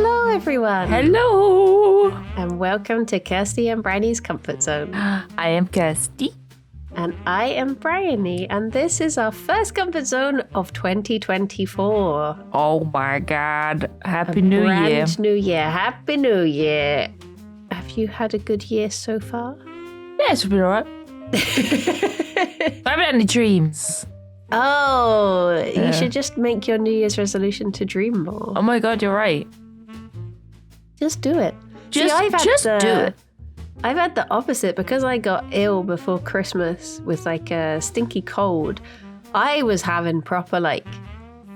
Hello, everyone. Hello. And welcome to Kirsty and Bryony's Comfort Zone. I am Kirsty. And I am Bryony. And this is our first Comfort Zone of 2024. Oh my God. Happy New Year. Brand new year. Happy New Year. Have you had a good year so far? Yeah, it's been alright. I haven't had any dreams. Oh, you should just make your New Year's resolution to dream more. Oh my God, you're right. Just do it. Just do it. I've had the opposite because I got ill before Christmas with like a stinky cold. I was having proper like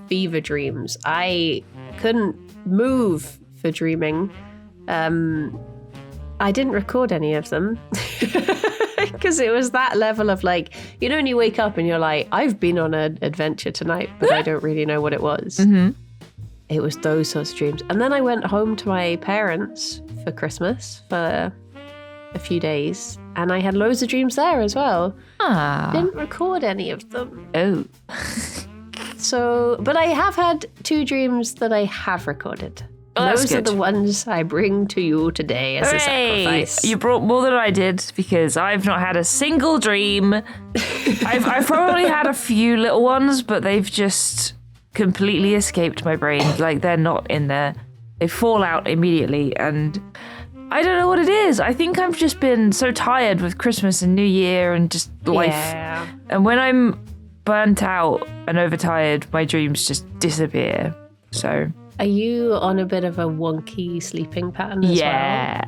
fever dreams. I couldn't move for dreaming. I didn't record any of them because it was that level of like, you know, when you wake up and you're like, I've been on an adventure tonight, but I don't really know what it was. Mm-hmm. It was those sorts of dreams. And then I went home to my parents for Christmas for a few days, and I had loads of dreams there as well. Didn't record any of them. Oh. So, but I have had 2 dreams that I have recorded. Oh, that's those are good. the ones I bring to you today as a sacrifice. You brought more than I did because I've not had a single dream. I've probably had a few little ones, but they've just completely escaped my brain. Like, they're not in there. They fall out immediately, and I don't know what it is. I think I've just been so tired with Christmas and New Year and just life. Yeah. And when I'm burnt out and overtired, my dreams just disappear. So Are you on a bit of a wonky sleeping pattern as well? yeah,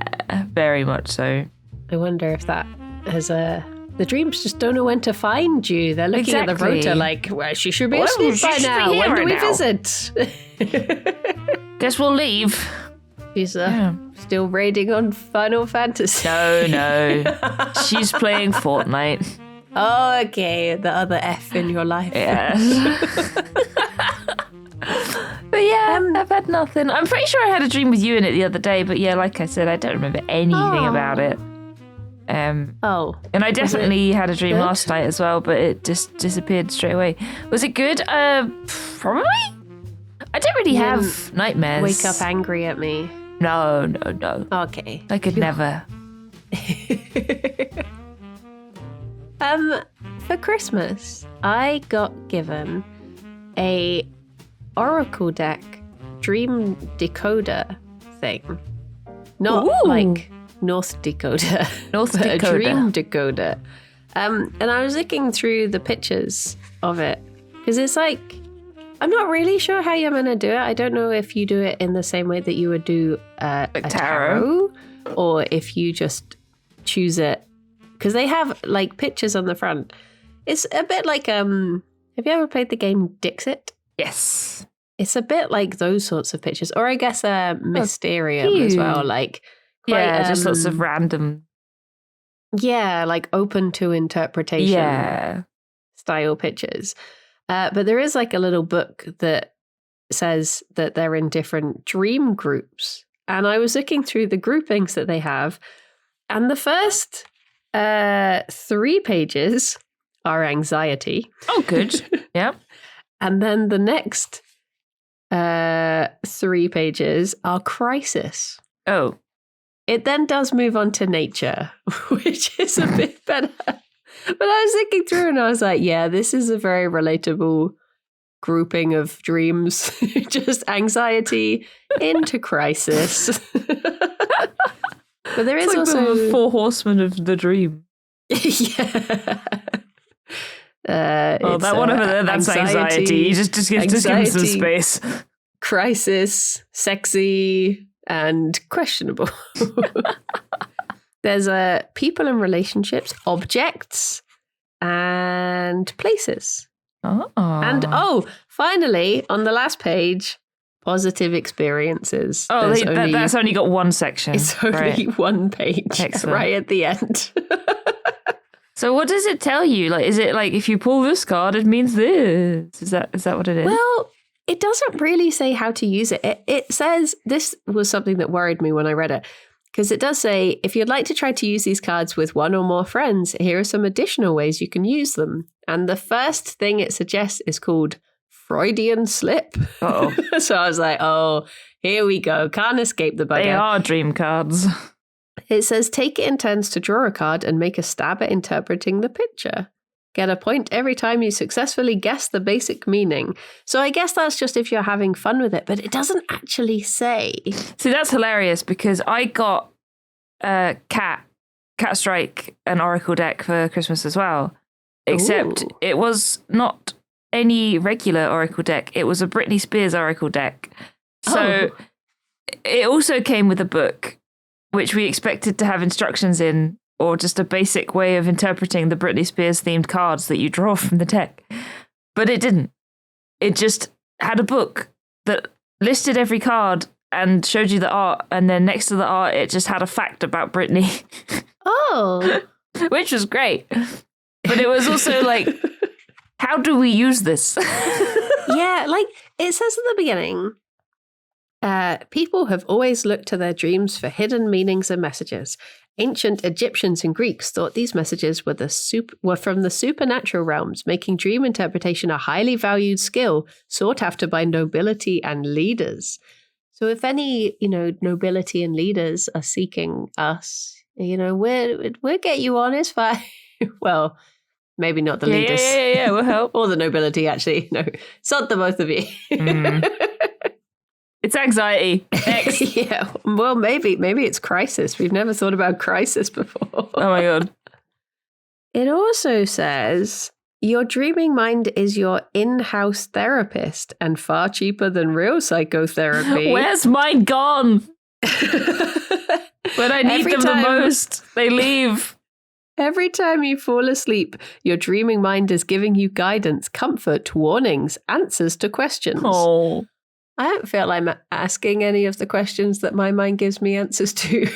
very much so. I wonder if that has the dreams just don't know when to find you. They're looking at the Exactly. rota like, well, she should be Well, asleep she by should be now. here When do right we now." visit? Guess we'll leave. She's Yeah. still raiding on Final Fantasy. No. She's playing Fortnite. Oh, okay. The other F in your life. Yes. But yeah, I've had nothing. I'm pretty sure I had a dream with you in it the other day, but yeah, like I said, I don't remember anything about it. Oh. And I definitely had a dream good? last night as well, but it just disappeared straight away. Was it good? Probably. I don't really have nightmares. Wake up angry at me. No. Okay. I could never. For Christmas, I got given a Oracle deck dream decoder thing. Not Ooh. like North Dakota. North but Dakota. A dream decoder. And I was looking through the pictures of it because it's like, I'm not really sure how you're going to do it. I don't know if you do it in the same way that you would do a tarot, or if you just choose it. Because they have like pictures on the front. It's a bit like, have you ever played the game Dixit? Yes. It's a bit like those sorts of pictures. Or I guess Mysterium as well. cute. Like, Yeah, just lots of random. Yeah, like open to interpretation. Yeah. Style pictures. But there is like a little book that says that they're in different dream groups. And I was looking through the groupings that they have. And the first 3 pages are anxiety. Oh, good. Yeah. And then the next 3 pages are crisis. Oh. It then does move on to nature, which is a bit better. But I was looking through and I was like, yeah, this is a very relatable grouping of dreams. Just anxiety into crisis. But there is It's like also the 4 horsemen of the dream. yeah. That one over there, that's anxiety. You just give him some anxiety, space. Crisis, sexy, and questionable. There's people and relationships, objects, and places. Oh. And finally, on the last page, positive experiences. Oh, that's only got one section. It's only one page. Excellent. Right at the end. So what does it tell you? Like, is it like if you pull this card, it means this? Is that what it is? Well, it doesn't really say how to use it. It says, this was something that worried me when I read it, because it does say, if you'd like to try to use these cards with one or more friends, here are some additional ways you can use them. And the first thing it suggests is called Freudian slip. Uh-oh. So I was like, oh, here we go. Can't escape the bugger. They are dream cards. It says, take it in turns to draw a card and make a stab at interpreting the picture. Get a point every time you successfully guess the basic meaning. So I guess that's just if you're having fun with it, but it doesn't actually say. See, that's hilarious because I got Cat Strike, an Oracle deck for Christmas as well. Except it was not any regular Oracle deck. It was a Britney Spears Oracle deck. So it also came with a book, which we expected to have instructions in, or just a basic way of interpreting the Britney Spears themed cards that you draw from the deck. But it didn't. It just had a book that listed every card and showed you the art, and then next to the art, it just had a fact about Britney. Oh. Which was great. But it was also like, how do we use this? Yeah, like it says at the beginning, people have always looked to their dreams for hidden meanings and messages. Ancient Egyptians and Greeks thought these messages were from the supernatural realms, making dream interpretation a highly valued skill sought after by nobility and leaders. So if any, nobility and leaders are seeking us, we'll get you on. It's fine. Well, maybe not the leaders. Yeah, we'll help. Or the nobility, actually. No, sod the both of you. It's anxiety. Next. Yeah, well, maybe it's crisis. We've never thought about crisis before. Oh my God. It also says, your dreaming mind is your in-house therapist and far cheaper than real psychotherapy. Where's mine gone? When I need them the most, they leave. Every time you fall asleep, your dreaming mind is giving you guidance, comfort, warnings, answers to questions. Oh. I don't feel I'm asking any of the questions that my mind gives me answers to.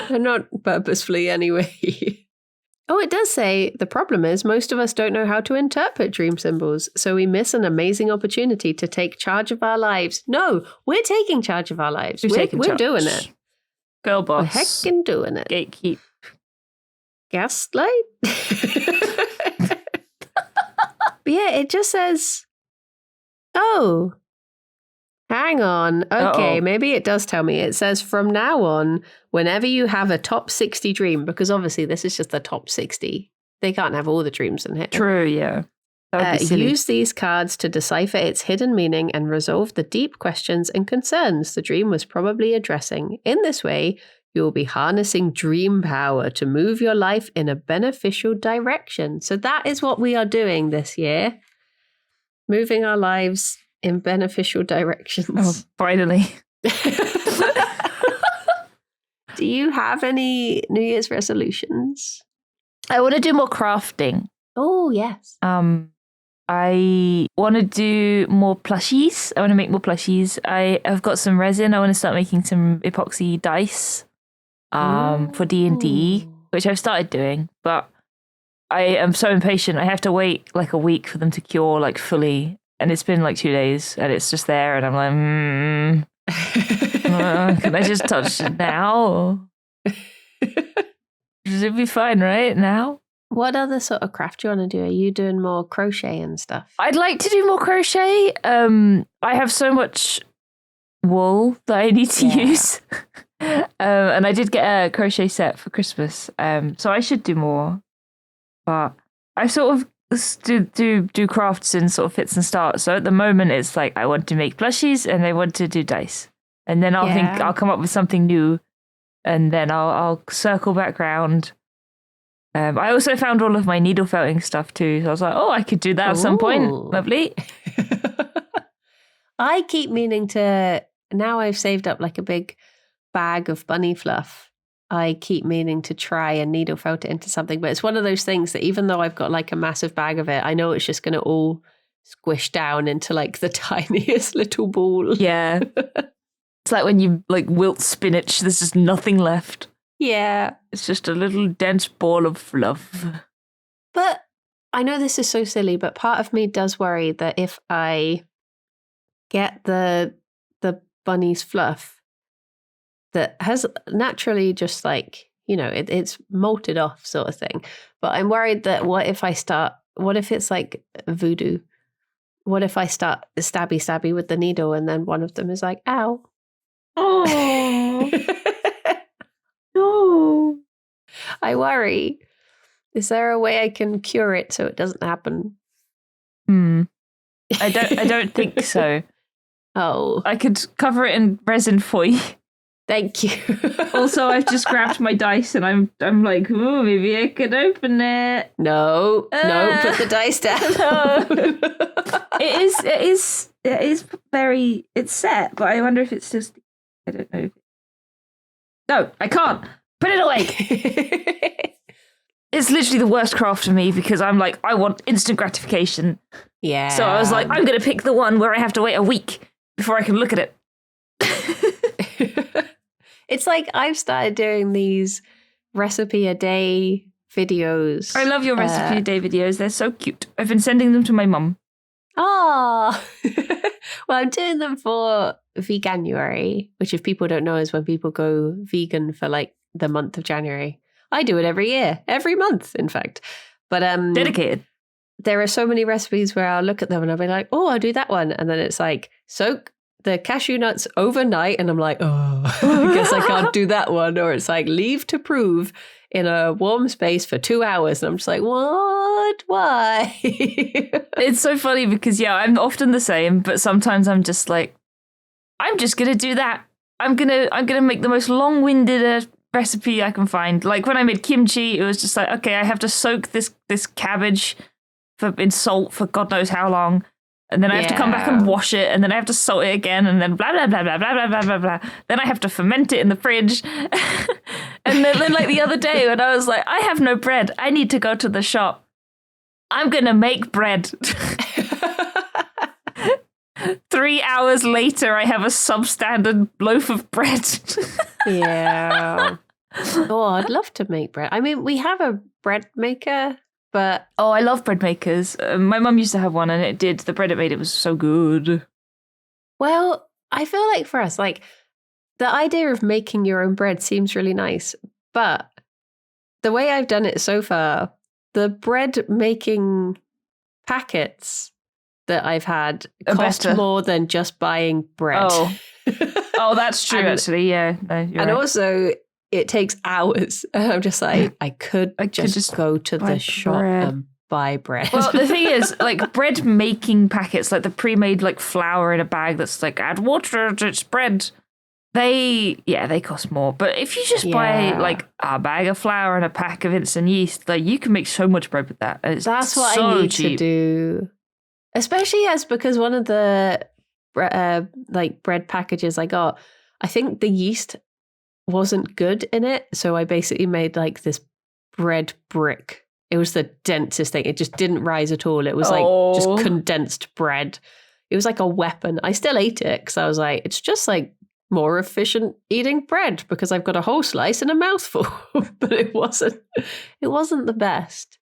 And not purposefully anyway. Oh, it does say the problem is most of us don't know how to interpret dream symbols, so we miss an amazing opportunity to take charge of our lives. No, we're taking charge of our lives. We're doing it. Girl boss. We're heckin' doing it. Gatekeep. Gaslight? But yeah, it just says, oh, hang on. Okay, maybe it does tell me. It says from now on, whenever you have a top 60 dream, because obviously this is just the top 60. They can't have all the dreams in here. True, yeah. That would be silly. Use these cards to decipher its hidden meaning and resolve the deep questions and concerns the dream was probably addressing. In this way, you will be harnessing dream power to move your life in a beneficial direction. So that is what we are doing this year. Moving our lives in beneficial directions. Oh, finally. Do you have any New Year's resolutions? I want to do more crafting. Oh, yes. I want to do more plushies. I want to make more plushies. I've got some resin. I want to start making some epoxy dice for D&D, which I've started doing, but I am so impatient. I have to wait like a week for them to cure like fully, and it's been like 2 days, and it's just there, and I'm like, can I just touch it now? Should be fine, right now? What other sort of craft do you want to do? Are you doing more crochet and stuff? I'd like to do more crochet. I have so much wool that I need to use. And I did get a crochet set for Christmas. So I should do more. But I sort of do crafts in sort of fits and starts. So at the moment it's like I want to make plushies and I want to do dice. And then I'll come up with something new. And then I'll circle back round. I also found all of my needle felting stuff too. So I was like, oh, I could do that at some point. Lovely. I keep meaning to, now I've saved up like a big bag of bunny fluff. I keep meaning to try and needle felt it into something. But it's one of those things that even though I've got like a massive bag of it, I know it's just going to all squish down into like the tiniest little ball. Yeah. It's like when you like wilt spinach, there's just nothing left. Yeah. It's just a little dense ball of fluff. But I know this is so silly, but part of me does worry that if I get the bunny's fluff that has naturally just like, it's molted off sort of thing. But I'm worried that what if I start what if it's like voodoo? What if I start stabby with the needle and then one of them is like, ow. Oh. No. I worry. Is there a way I can cure it so it doesn't happen? I don't think so. Oh. I could cover it in resin for you. Thank you. Also, I've just grabbed my dice and I'm like, oh, maybe I could open it. No, put the dice down. It is very, it's set, but I wonder if it's just, I don't know. No, I can't. Put it away. It's literally the worst craft for me because I'm like, I want instant gratification. Yeah. So I was like, I'm going to pick the one where I have to wait a week before I can look at it. It's like I've started doing these recipe a day videos. I love your recipe a day videos. They're so cute. I've been sending them to my mum. Oh, well, I'm doing them for Veganuary, which if people don't know is when people go vegan for like the month of January. I do it every year, every month, in fact. But dedicated. There are so many recipes where I'll look at them and I'll be like, oh, I'll do that one. And then it's like, soak the cashew nuts overnight. And I'm like, oh, I guess I can't do that one. Or it's like, leave to prove in a warm space for 2 hours. And I'm just like, what? Why? It's so funny because, yeah, I'm often the same. But sometimes I'm just like, I'm just going to do that. I'm gonna make the most long-winded recipe I can find. Like when I made kimchi, it was just like, okay, I have to soak this cabbage in salt for God knows how long, and then I have to come back and wash it, and then I have to salt it again, and then blah blah blah blah blah blah blah blah blah. Then I have to ferment it in the fridge, and then like the other day when I was like, I have no bread, I need to go to the shop. I'm gonna make bread. 3 hours later, I have a substandard loaf of bread. Yeah. Oh, I'd love to make bread. I mean, we have a bread maker, but... Oh, I love bread makers. My mum used to have one, and the bread it made, it was so good. Well, I feel like for us, like, the idea of making your own bread seems really nice, but the way I've done it so far, the bread making packets that I've had cost more than just buying bread. Oh, that's true, actually, yeah. No, and right. Also, it takes hours. And I'm just like, I could just go to the shop and buy bread. Well, the thing is, like, bread making packets, like the pre-made, like, flour in a bag that's like, add water, it's bread. They cost more. But if you just buy, like, a bag of flour and a pack of instant yeast, like, you can make so much bread with that. That's what I need to do. Especially because one of the like bread packages I got, I think the yeast wasn't good in it. So I basically made like this bread brick. It was the densest thing. It just didn't rise at all. It was like just condensed bread. It was like a weapon. I still ate it because I was like, it's just like more efficient eating bread because I've got a whole slice and a mouthful. But it wasn't the best.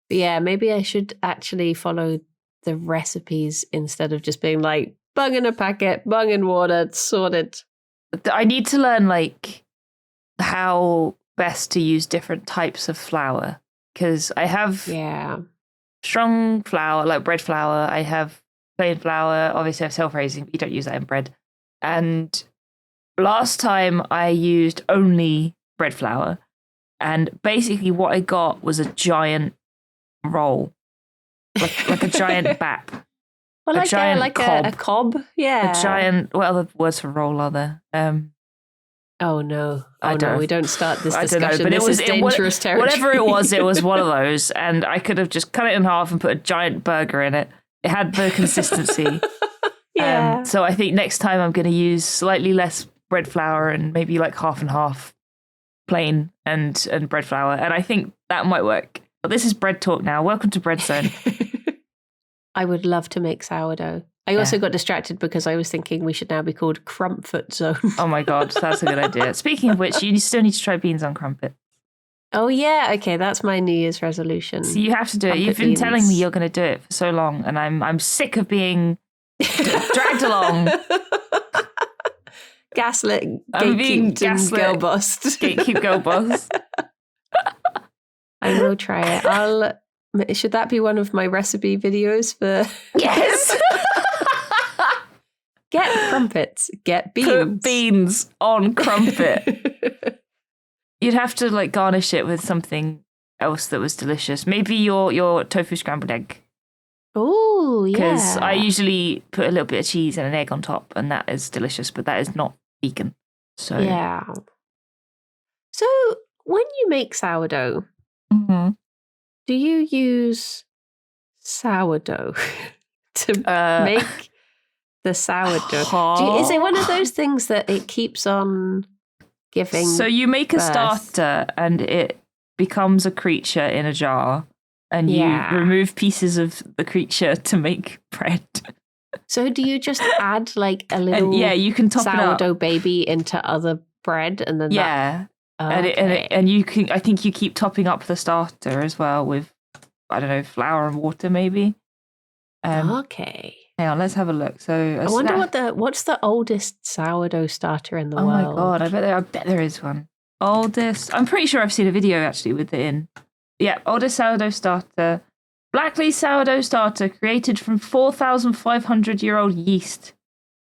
But yeah, maybe I should actually follow the recipes instead of just being like, bung in a packet, bung in water, sorted. I need to learn like how best to use different types of flour because I have strong flour, like bread flour. I have plain flour. Obviously, I have self-raising, but you don't use that in bread. And last time I used only bread flour, and basically what I got was a giant roll. Like a giant bap. Well, like a cob. Yeah. A giant, what other words for roll are there? Oh, no. We don't start this discussion. I don't know, but this is dangerous territory. Whatever it was one of those. And I could have just cut it in half and put a giant burger in it. It had the consistency. Yeah. So I think next time I'm going to use slightly less bread flour and maybe like half and half plain and bread flour. And I think that might work. But this is bread talk now. Welcome to Bread Zone. I would love to make sourdough. I also got distracted because I was thinking we should now be called Crumpet Zone. Oh my God, that's a good idea. Speaking of which, you still need to try beans on crumpet. Oh yeah, okay, that's my New Year's resolution. So you have to do it. You've been telling me you're going to do it for so long, and I'm sick of being dragged along. Gaslit, gatekeep, girl boss. Gatekeep, girl boss. I will try it. Should that be one of my recipe videos for? Yes. Get crumpets. Get beans. Put beans on crumpet. You'd have to like garnish it with something else that was delicious. Maybe your tofu scrambled egg. Oh, yeah. Because I usually put a little bit of cheese and an egg on top, and that is delicious, but that is not vegan. So Yeah. So when you make sourdough, Mhm. do you use sourdough to make the sourdough? Is it one of those things that it keeps on giving? So you make a birth? starter, and it becomes a creature in a jar, and Yeah. you remove pieces of the creature to make bread. So do you just add like a little And yeah, you can top it up. sourdough baby into other bread and then Yeah, that... and you can. I think you keep topping up the starter as well with, I don't know, flour and water maybe. Okay. Hang on, let's have a look. So I wonder what's the oldest sourdough starter in the Oh world? my god, I bet there is one. Oldest. I'm pretty sure I've seen a video actually with it in. Yeah, oldest sourdough starter. Blackley sourdough starter created from 4,500-year-old yeast.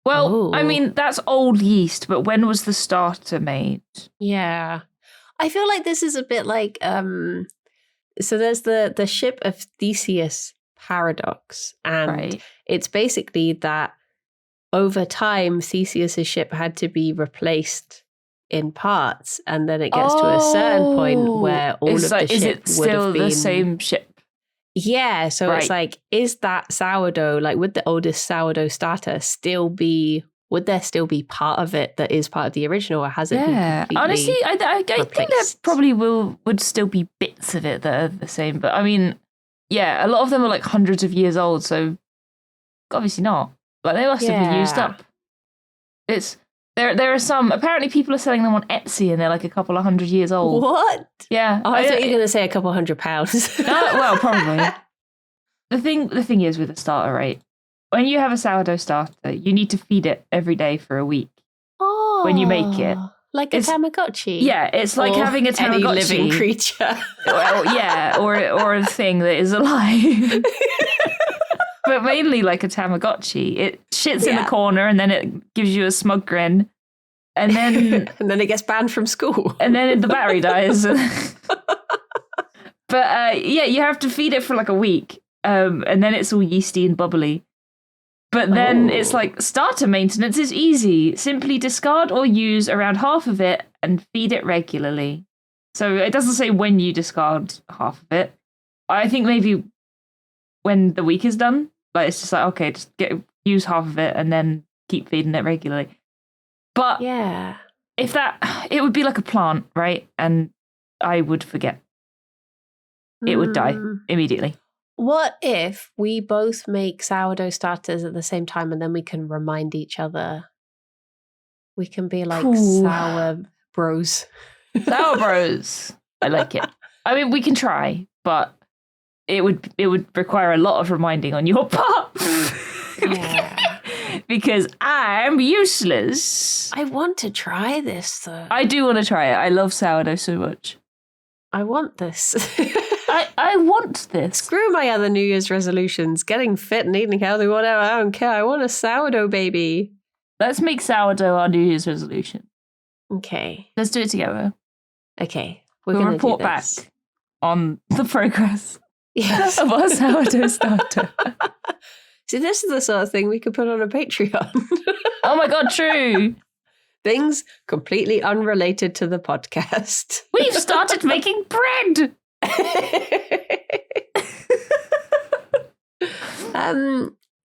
Well, I Ooh. mean, that's old yeast, but when was the starter made? Yeah. I feel like this is a bit like so there's the ship of Theseus paradox, and Right. it's basically that over time Theseus's ship had to be replaced in parts, and then it gets to a certain point where all It's of like, the is ship it would have still been the same ship? Yeah, so it's Right. like, is that sourdough, like would the oldest sourdough starter would there still be part of it that is part of the original, or has it been completely Honestly, I think there replaced? probably would still be bits of it that are the same. But I mean, yeah, a lot of them are like hundreds of years old, so obviously not. Like they must have been used Yeah. up. It's there are some. Apparently, people are selling them on Etsy, and they're like a couple of 100 years old. What? Yeah, Oh, I thought you were going to say a couple £100. No, well, probably. The thing is with a starter, right? When you have a sourdough starter, you need to feed it every day for a week. Oh, when you make it. Like a It's- Tamagotchi? Yeah, it's like Or having a any Tamagotchi. living creature. Well, yeah, or a thing that is alive. But mainly like a Tamagotchi. It shits in Yeah. the corner and then it gives you a smug grin. And then And then it gets banned from school. the battery dies. But yeah, you have to feed it for like a week. And then it's all yeasty and bubbly. But then it's Oh. like starter maintenance is easy. Simply discard or use around half of it and feed it regularly. So it doesn't say when you discard half of it. I think maybe when the week is done. Like it's just like, okay, just use half of it and then keep feeding it regularly. But Yeah. if it would be like a plant, right? And I would forget. It would die immediately. What if we both make sourdough starters at the same time and then we can remind each other? We can be like Ooh. sour bros. Sour Bros. I like it. I mean, we can try, but it would require a lot of reminding on your part. Yeah. Because I'm useless. I want to try this though. I do want to try it. I love sourdough so much. I want this. I want this. Screw my other New Year's resolutions. Getting fit and eating healthy, whatever. I don't care. I want a sourdough baby. Let's make sourdough our New Year's resolution. Okay. Let's do it together. Okay. We'll gonna report do back this. on the progress Yes. of our sourdough starter. See, this is the sort of thing we could put on a Patreon. Oh my god, true. Things completely unrelated to the podcast. We've started making bread.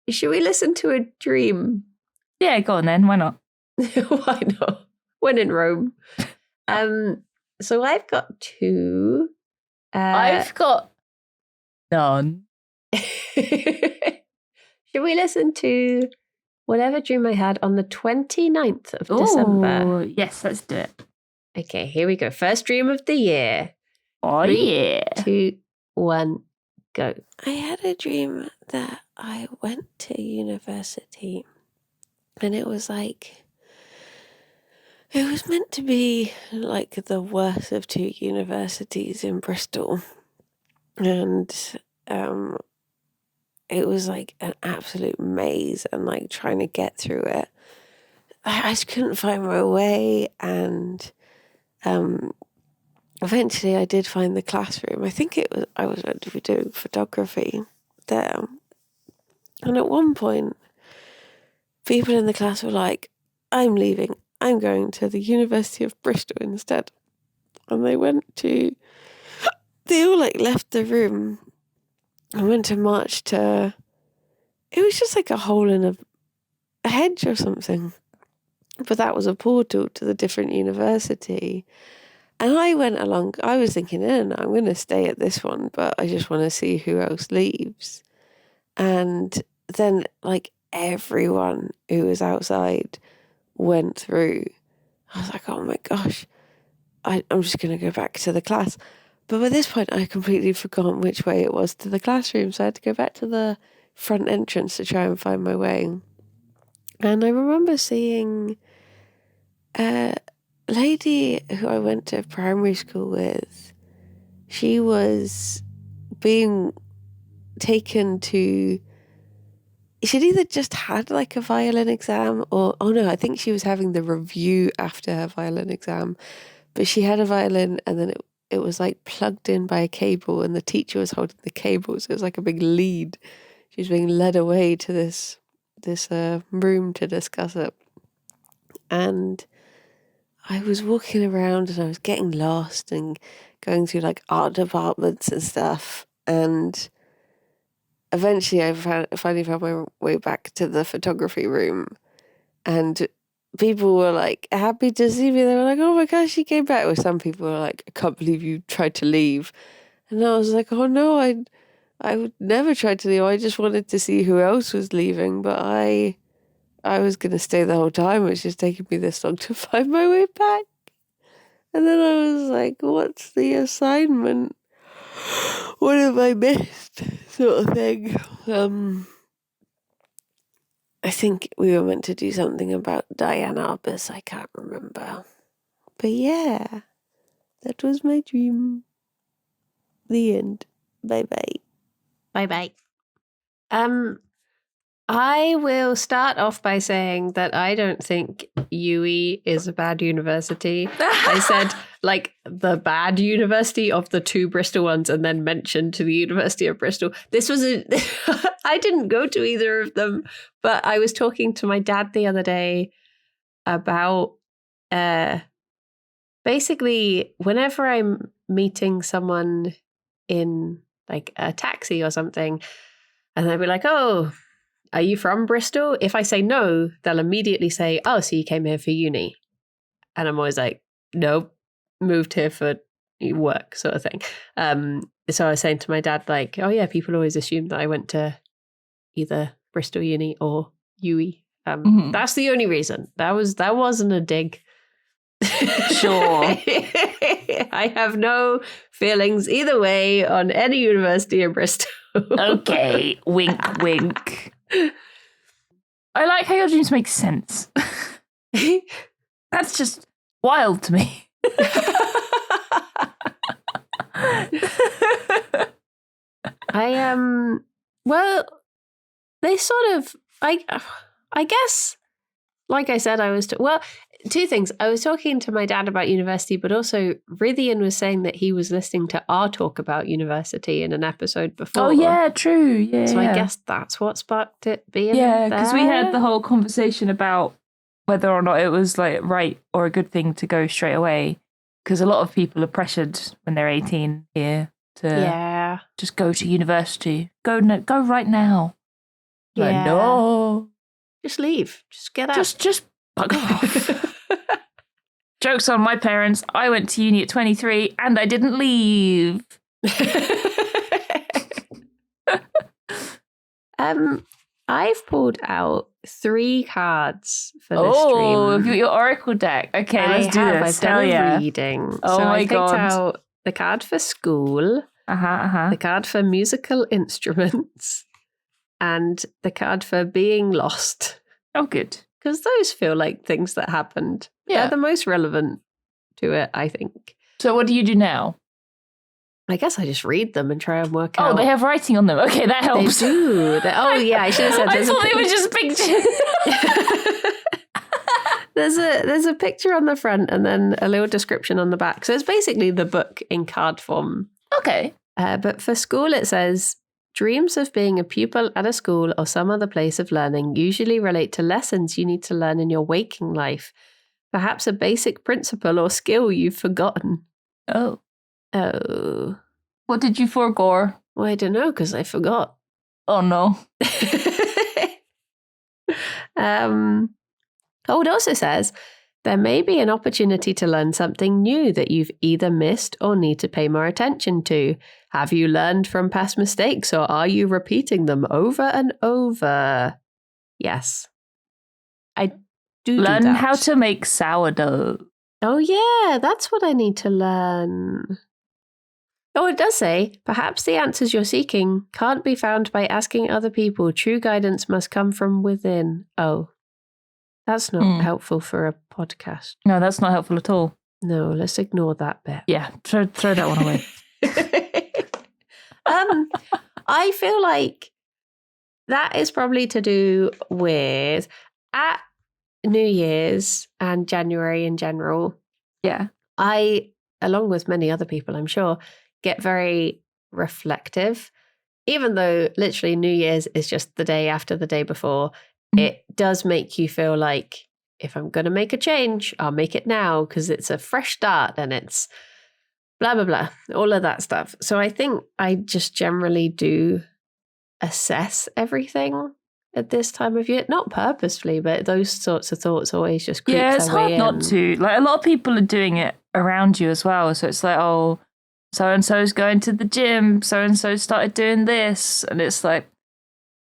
Should we listen to a dream? Yeah, go on then. Why not? Why not? When in Rome. So I've got two. I've got none. Should we listen to whatever dream I had on the 29th of December? Ooh, yes, let's do it. Okay, here we go. First dream of the year. Oh, 3, yeah. 2, 1, go. I had a dream that I went to university, and it was like, it was meant to be like the worst of two universities in Bristol. And it was like an absolute maze, and like trying to get through it, I just couldn't find my way. And eventually I did find the classroom. I think I was meant to be doing photography there. And at one point, people in the class were like, I'm leaving. I'm going to the University of Bristol instead. And they all like left the room and went to march to, it was just like a hole in a hedge or something. But that was a portal to the different university. And I went along, I was thinking, no, I'm going to stay at this one, but I just want to see who else leaves. And then like everyone who was outside went through. I was like, oh my gosh, I'm just going to go back to the class. But by this point, I completely forgotten which way it was to the classroom. So I had to go back to the front entrance to try and find my way. And I remember seeing a lady who I went to primary school with. She was being taken to, she'd either just had like a violin exam or, oh no, I think she was having the review after her violin exam. But she had a violin and then it was like plugged in by a cable and the teacher was holding the cable. So it was like a big lead. She was being led away to this room to discuss it. And I was walking around and I was getting lost and going through like art departments and stuff. And eventually I finally found my way back to the photography room. And people were like happy to see me. They were like, oh my gosh, she came back. Or some people were like, I can't believe you tried to leave. And I was like, oh no, I would never try to leave. I just wanted to see who else was leaving. But I was going to stay the whole time. It's just taking me this long to find my way back. And then I was like, what's the assignment? What have I missed? Sort of thing. I think we were meant to do something about Diane Arbus. I can't remember. But yeah, that was my dream. The end. Bye-bye. Bye-bye. I will start off by saying that I don't think UE is a bad university. I said, like, the bad university of the two Bristol ones and then mentioned to the University of Bristol. This was I didn't go to either of them, but I was talking to my dad the other day about basically whenever I'm meeting someone in like a taxi or something, and they'll be like, oh, are you from Bristol? If I say no, they'll immediately say, oh, so you came here for uni. And I'm always like, no, moved here for work sort of thing. So I was saying to my dad, like, oh yeah, people always assume that I went to either Bristol Uni or UE. That's the only reason. That wasn't a dig. Sure. I have no feelings either way on any university in Bristol. Okay, wink, wink. I like how your dreams make sense. That's just wild to me. Well, they sort of, I guess, like I said, two things. I was talking to my dad about university, but also Rithian was saying that he was listening to our talk about university in an episode before. Oh, yeah, true. Yeah. So I guess that's what sparked it being Yeah, because we there. had the whole conversation about whether or not it was like right or a good thing to go straight away. Because a lot of people are pressured when they're 18 here to just go to university. Go right now. Like, Yeah. no. Just leave. Just get out. Just bug off. Joke's on my parents. I went to uni at 23 and I didn't leave. I've pulled out 3 cards for this Oh, stream. have you got your Oracle deck? Okay, let's do this. I've done Hell a yeah. reading. Oh so my I picked God. out the card for school, the card for musical instruments, and the card for being lost. Oh, good. Because those feel like things that happened. Yeah. They're the most relevant to it, I think. So what do you do now? I guess I just read them and try and work Oh, out. they have writing on them. Okay, that They helps. do. Oh yeah, I should have said. I thought they were just pictures. There's a picture on the front and then a little description on the back. So it's basically the book in card form. Okay. But for school, it says dreams of being a pupil at a school or some other place of learning usually relate to lessons you need to learn in your waking life. Perhaps a basic principle or skill you've forgotten. Oh. Oh. What did you forego? Well, I don't know because I forgot. Oh, no. It also says there may be an opportunity to learn something new that you've either missed or need to pay more attention to. Have you learned from past mistakes or are you repeating them over and over? Yes. I do Learn that. how to make sourdough. Oh, yeah, that's what I need to learn. Oh, it does say, perhaps the answers you're seeking can't be found by asking other people. True guidance must come from within. Oh, that's not helpful for a podcast. No, that's not helpful at all. No, let's ignore that bit. Yeah, throw that one away. I feel like that is probably to do with at New Year's and January in general. Yeah. I, along with many other people, I'm sure, get very reflective. Even though literally New Year's is just the day after the day before, it does make you feel like if I'm going to make a change, I'll make it now because it's a fresh start and it's blah, blah, blah, all of that stuff. So I think I just generally do assess everything at this time of year. Not purposefully, but those sorts of thoughts always just creep Yeah, it's their way hard not in. to. Like, a lot of people are doing it around you as well. So it's like, oh, so-and-so's going to the gym. So-and-so started doing this. And it's like,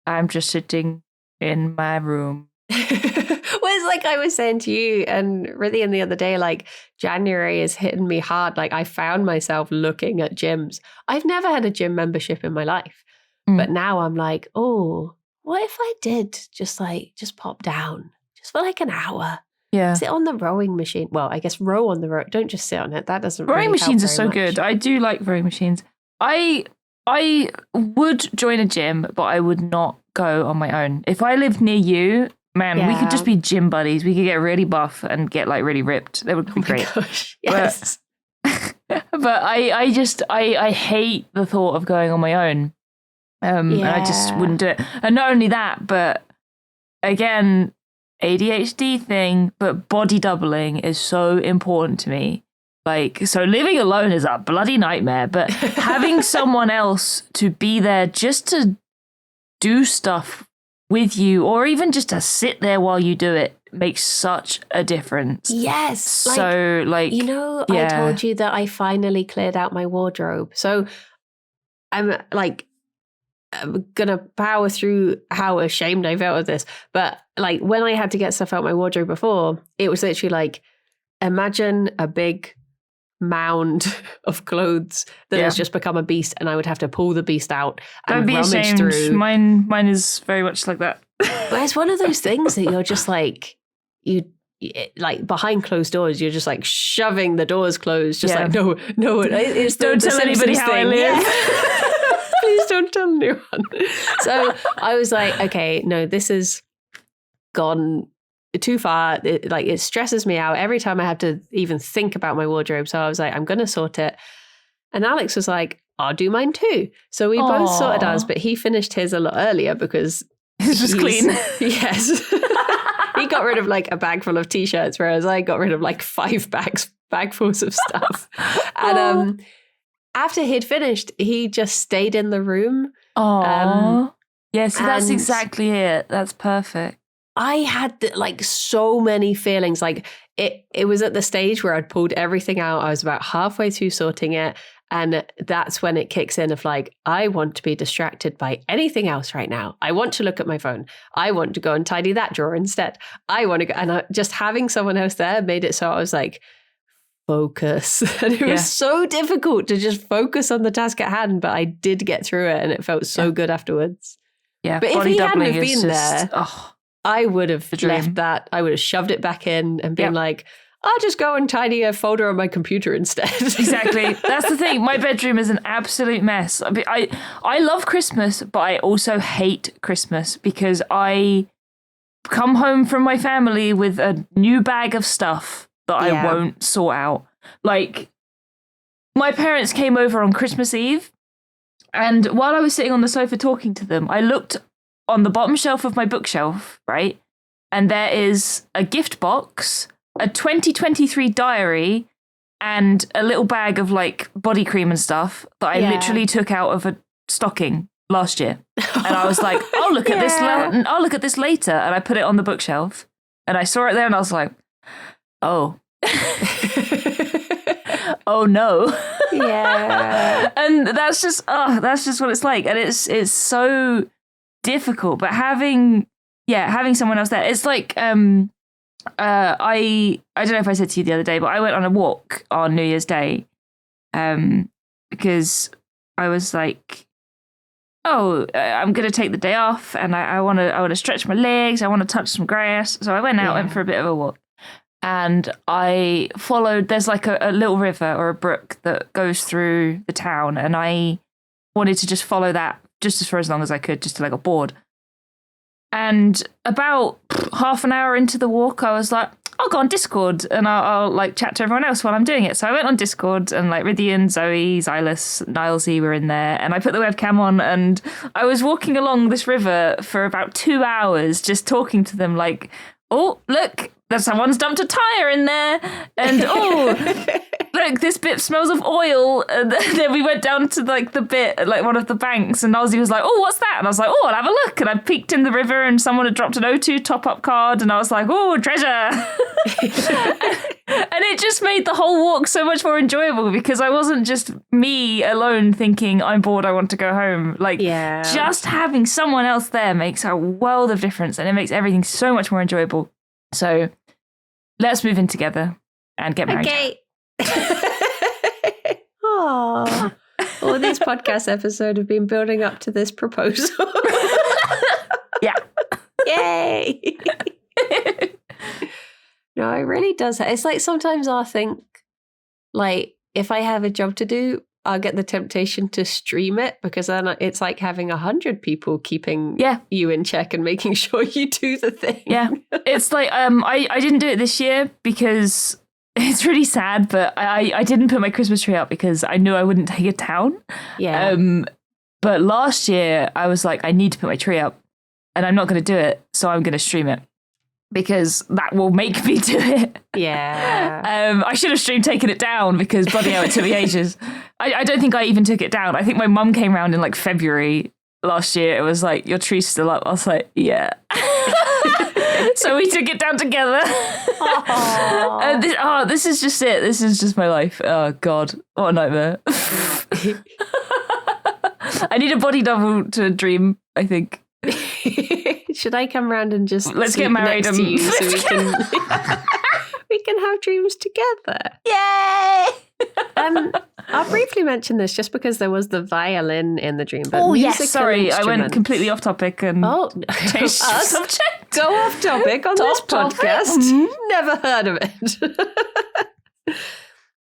I'm just sitting in my room. Well, it's like I was saying to you and Rithian the other day, like January is hitting me hard. Like I found myself looking at gyms. I've never had a gym membership in my life. But now I'm like, oh, what if I did just pop down just for like an hour? Yeah. Sit on the rowing machine. Well, I guess row on the row. Don't just sit on it. That doesn't Rowing really help machines are very so much. good. I do like rowing machines. I would join a gym, but I would not go on my own. If I lived near you, man, we could just be gym buddies. We could get really buff and get like really ripped. That would be great. Gosh, yes. But I hate the thought of going on my own. And I just wouldn't do it. And not only that, but again, ADHD thing, but body doubling is so important to me. Like, so living alone is a bloody nightmare, but having someone else to be there just to do stuff with you, or even just to sit there while you do it, makes such a difference. Yes. So, like, you know, I told you that I finally cleared out my wardrobe. So I'm gonna power through how ashamed I felt of this. But like when I had to get stuff out my wardrobe before, it was literally like, imagine a big mound of clothes that has just become a beast, and I would have to pull the beast out and don't be rummage ashamed. through. Mine is very much like that. But it's one of those things that you're just like, like behind closed doors, you're just like shoving the doors closed, just like no, it's don't tell anybody how I live. Yeah. Please don't tell anyone. So I was like, okay, no, this has gone too far. It stresses me out every time I have to even think about my wardrobe. So I was like, I'm going to sort it. And Alex was like, I'll do mine too. So we both sorted ours, but he finished his a lot earlier because It's just clean. Yes. He got rid of like a bag full of t-shirts, whereas I got rid of like 5 bagfuls of stuff. And after he'd finished, he just stayed in the room. Oh, yeah. See, that's and exactly it. That's perfect. I had like so many feelings. Like it was at the stage where I'd pulled everything out. I was about halfway through sorting it. And that's when it kicks in of like, I want to be distracted by anything else right now. I want to look at my phone. I want to go and tidy that drawer instead. I want to go. And just having someone else there made it so I was like, focus. And it was so difficult to just focus on the task at hand. But I did get through it and it felt so good afterwards. Yeah. But if he hadn't have been just, there, I would have left that. I would have shoved it back in and been like, I'll just go and tidy a folder on my computer instead. Exactly. That's the thing. My bedroom is an absolute mess. I love Christmas, but I also hate Christmas because I come home from my family with a new bag of stuff that I won't sort out. Like, my parents came over on Christmas Eve, and while I was sitting on the sofa talking to them, I looked on the bottom shelf of my bookshelf, right? And there is a gift box, a 2023 diary, and a little bag of like body cream and stuff that I literally took out of a stocking last year. And I was like, I'll look at this. I'll look at this later. And I put it on the bookshelf, and I saw it there, and I was like, oh, oh no. Yeah. And that's just what it's like. And it's so difficult. But having someone else there, it's like, I don't know if I said to you the other day, but I went on a walk on New Year's Day, because I was like, oh, I'm going to take the day off, and I want to stretch my legs. I want to touch some grass. So I went out, went for a bit of a walk, and I followed, there's like a little river or a brook that goes through the town. And I wanted to just follow that just for as long as I could, just till I got bored. And about half an hour into the walk, I was like, I'll go on Discord and I'll like chat to everyone else while I'm doing it. So I went on Discord, and like Rydian, Zoe, Xylus, Nilesy were in there, and I put the webcam on, and I was walking along this river for about 2 hours just talking to them like, oh, look, someone's dumped a tire in there, and oh, look, this bit smells of oil. And then we went down to like the bit, like one of the banks, and Ozzy was like, oh, what's that? And I was like, oh, I'll have a look. And I peeked in the river, and someone had dropped an O2 top-up card, and I was like, oh, treasure. And it just made the whole walk so much more enjoyable, because I wasn't just me alone thinking, I'm bored, I want to go home. Like, just having someone else there makes a world of difference, and it makes everything so much more enjoyable. So let's move in together and get married. Okay. Oh, all these podcast episodes have been building up to this proposal. Yeah. Yay. No, it really does. It's like sometimes I'll think, like, if I have a job to do, I'll get the temptation to stream it, because then it's like having 100 people keeping you in check and making sure you do the thing. Yeah. It's like, I didn't do it this year because it's really sad, but I didn't put my Christmas tree up because I knew I wouldn't take it down. Yeah. But last year I was like, I need to put my tree up, and I'm not going to do it, so I'm going to stream it, because that will make me do it. Yeah. I should have streamed taking it down, because bloody hell, it took me ages. I don't think I even took it down. I think my mum came round in like February last year. It was like, your tree's still up. I was like, yeah. So we took it down together. This is just it. This is just my life. Oh God, what a nightmare. I need a body double to dream, I think. Should I come round and just let's get married next to you so we can we can have dreams together? Yay! I'll briefly mention this just because there was the violin in the dream. But oh yes, sorry, I went completely off topic and changed subject. Go off topic on this podcast. Mm-hmm. Never heard of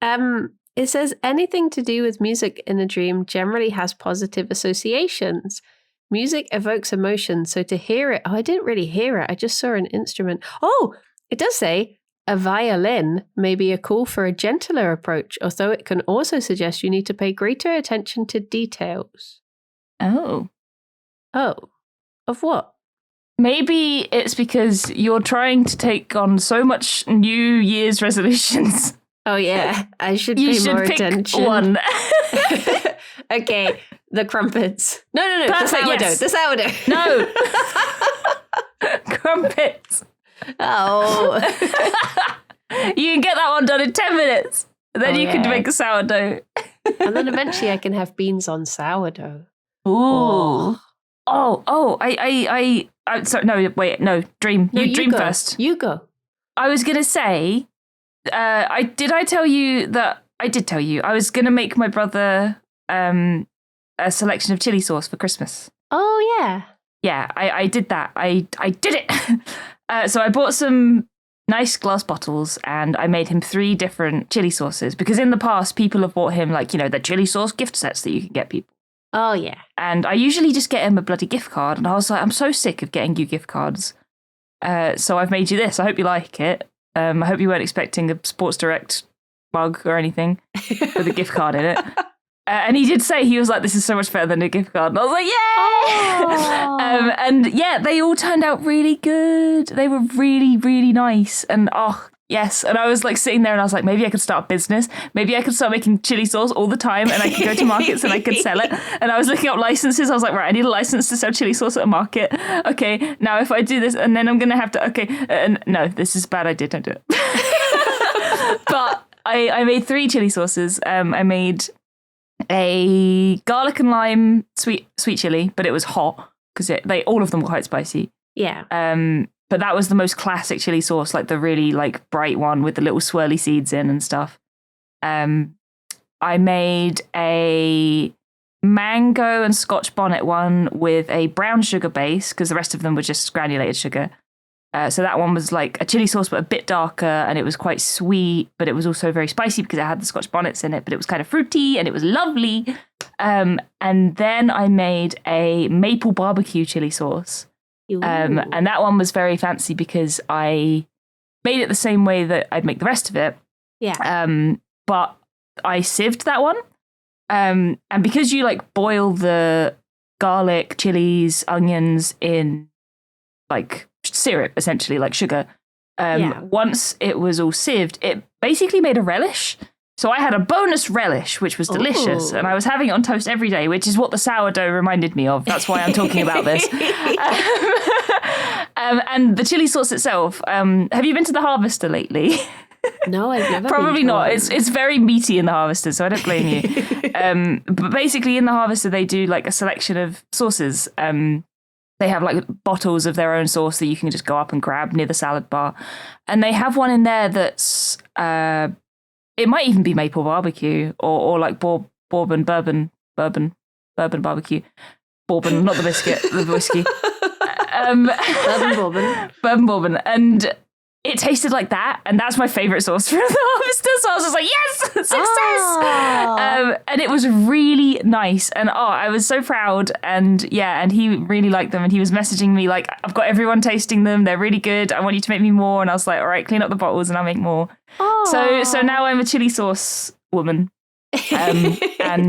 it. It says anything to do with music in a dream generally has positive associations. Music evokes emotion, so to hear it... Oh, I didn't really hear it. I just saw an instrument. Oh, it does say a violin may be a call for a gentler approach, although it can also suggest you need to pay greater attention to details. Oh. Oh. Of what? Maybe it's because you're trying to take on so much New Year's resolutions. Oh, yeah. I should pay more attention. One. Okay. The crumpets. No. Perfect, the sourdough. No. Crumpets. Oh. You can get that one done in 10 minutes. Then you can make a sourdough. And then eventually I can have beans on sourdough. Ooh. Oh. Sorry, no, wait, no. Dream. No, you dream go. first. You go. I was going to say, I did tell you that I was going to make my brother a selection of chili sauce for Christmas. Oh, yeah. Yeah, I did that. I did it. So I bought some nice glass bottles, and I made him 3 different chili sauces, because in the past people have bought him like, the chili sauce gift sets that you can get people. Oh, yeah. And I usually just get him a bloody gift card, and I was like, I'm so sick of getting you gift cards. So I've made you this. I hope you like it. I hope you weren't expecting a Sports Direct mug or anything with a gift card in it. And he did say, he was like, this is so much better than a gift card. And I was like, yay! And yeah, they all turned out really good. They were really, really nice. And yes. And I was like sitting there and I was like, maybe I could start a business. Maybe I could start making chili sauce all the time and I could go to markets and I could sell it. And I was looking up licenses. I was like, right, I need a license to sell chili sauce at a market. Okay, now if I do this and then I'm going to have to, no, this is a bad idea. Don't do it. But I made 3 chili sauces. I made a garlic and lime sweet chili, but it was hot because all of them were quite spicy. Yeah. But that was the most classic chili sauce, like the really like bright one with the little swirly seeds in and stuff. I made a mango and Scotch bonnet one with a brown sugar base because the rest of them were just granulated sugar. So that one was like a chili sauce, but a bit darker, and it was quite sweet, but it was also very spicy because it had the Scotch bonnets in it, but it was kind of fruity and it was lovely. And then I made a maple barbecue chili sauce. And that one was very fancy because I made it the same way that I'd make the rest of it. Yeah. But I sieved that one. And because you like boil the garlic, chilies, onions in like syrup, essentially like sugar. Once it was all sieved, it basically made a relish. So I had a bonus relish, which was delicious. And I was having it on toast every day, which is what the sourdough reminded me of. That's why I'm talking about this. And the chili sauce itself. Have you been to the Harvester lately? No, I've never. Probably not. It's very meaty in the Harvester, so I don't blame you. But basically in the Harvester, they do like a selection of sauces. They have like bottles of their own sauce that you can just go up and grab near the salad bar. And they have one in there that's, it might even be maple barbecue or like bourbon barbecue. Bourbon, not the biscuit, the whiskey. Bourbon bourbon. And it tasted like that, and that's my favourite sauce from the Harvester. So I was just like, yes, success! And it was really nice, and I was so proud. And he really liked them, and he was messaging me like, I've got everyone tasting them, they're really good, I want you to make me more. And I was like, all right, clean up the bottles and I'll make more. So now I'm a chili sauce woman. And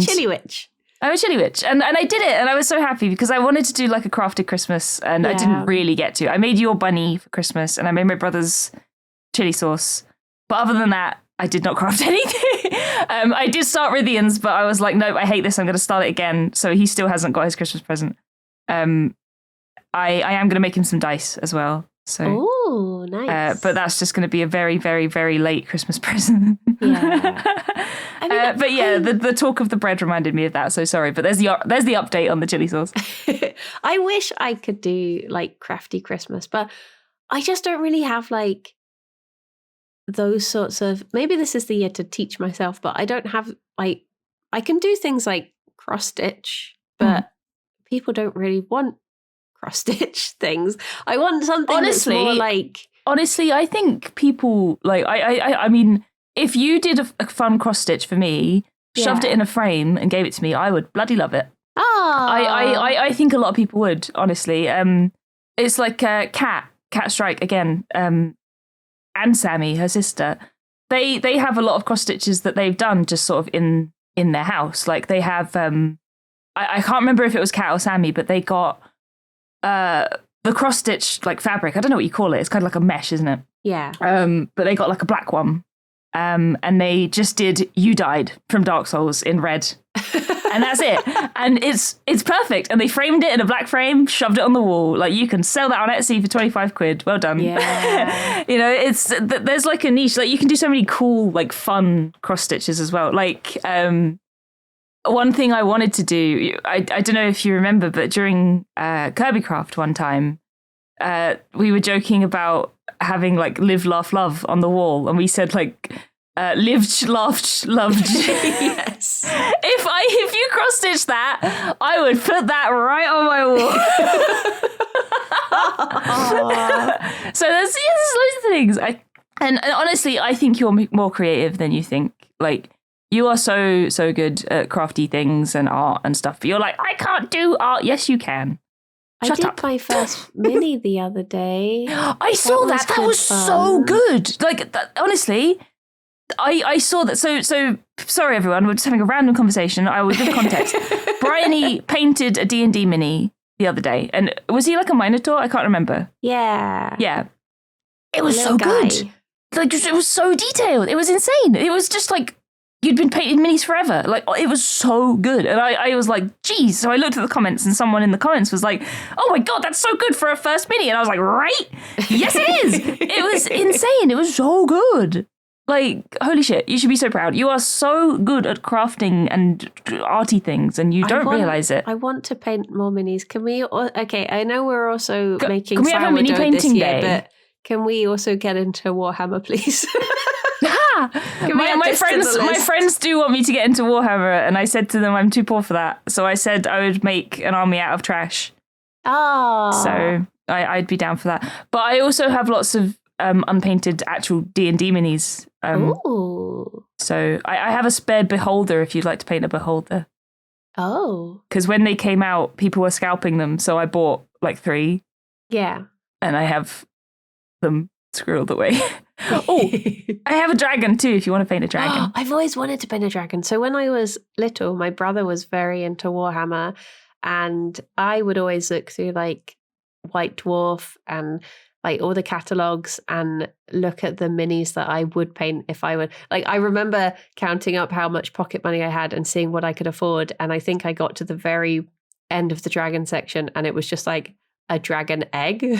chili witch. I'm a chili witch, and I did it, and I was so happy because I wanted to do like a crafted Christmas, and I didn't really get to. I made your bunny for Christmas, and I made my brother's chili sauce, but other than that, I did not craft anything. I did start Rithian's, but I was like, nope, I hate this. I'm going to start it again. So he still hasn't got his Christmas present. I am going to make him some dice as well. So, oh, nice. But that's just going to be a very, very, very late Christmas present. Yeah. But yeah, the talk of the bread reminded me of that. So sorry, but there's the update on the chili sauce. I wish I could do like crafty Christmas, but I just don't really have like those sorts of. Maybe this is the year to teach myself, but I don't have like. I can do things like cross stitch, but people don't really want cross stitch things. I want something that's more like. Honestly, I think people like. I mean. If you did a fun cross stitch for me, shoved it in a frame and gave it to me, I would bloody love it. I think a lot of people would, honestly. It's like Cat Strike again, and Sammy, her sister. They have a lot of cross stitches that they've done just sort of in their house. Like they have, I can't remember if it was Cat or Sammy, but they got the cross stitch like fabric. I don't know what you call it. It's kind of like a mesh, isn't it? Yeah. But they got like a black one. And they just did You Died from Dark Souls in red. And that's it. And it's perfect. And they framed it in a black frame, shoved it on the wall. Like you can sell that on Etsy for 25 quid. Well done. Yeah. There's like a niche. Like you can do so many cool, like fun cross stitches as well. Like one thing I wanted to do, I don't know if you remember, but during Kirby Craft one time, we were joking about having like live, laugh, love on the wall, and we said like lived, laughed, loved. Yes. If you cross stitch that, I would put that right on my wall. So there's loads of things. And honestly, I think you're more creative than you think. Like, you are so good at crafty things and art and stuff. But you're like, I can't do art. Yes, you can. I Shut did up. my first mini the other day. I saw that. That good was so fun. good. Like, honestly, I saw that. So sorry, everyone. We're just having a random conversation. I will give context. Bryony painted a D&D mini the other day. And was he like a Minotaur? I can't remember. Yeah. Yeah. It was so Little guy. good. Like, it was so detailed. It was insane. It was just like you'd been painting minis forever. Like, it was so good. And I was like, geez. So I looked at the comments and someone in the comments was like, oh my God, that's so good for a first mini. And I was like, right? Yes, it is. It was insane. It was so good. Like, holy shit. You should be so proud. You are so good at crafting and arty things and you don't realize it. I want to paint more minis. Can we? Okay, I know we're also making can we have a mini sourdough this painting year, day? but can we also get into Warhammer, please? My friends do want me to get into Warhammer, and I said to them I'm too poor for that. So I said I would make an army out of trash. Oh. So I'd be down for that. But I also have lots of unpainted actual D&D minis. Ooh. So I have a spare beholder if you'd like to paint a beholder. Oh. Because when they came out, people were scalping them. So I bought like 3, Yeah. and I have them squirreled away. Oh, I have a dragon too if you want to paint a dragon. I've always wanted to paint a dragon. So when I was little, my brother was very into Warhammer, and I would always look through like White Dwarf and like all the catalogs and look at the minis that I would paint if I would. Like, I remember counting up how much pocket money I had and seeing what I could afford. And I think I got to the very end of the dragon section and it was just like a dragon egg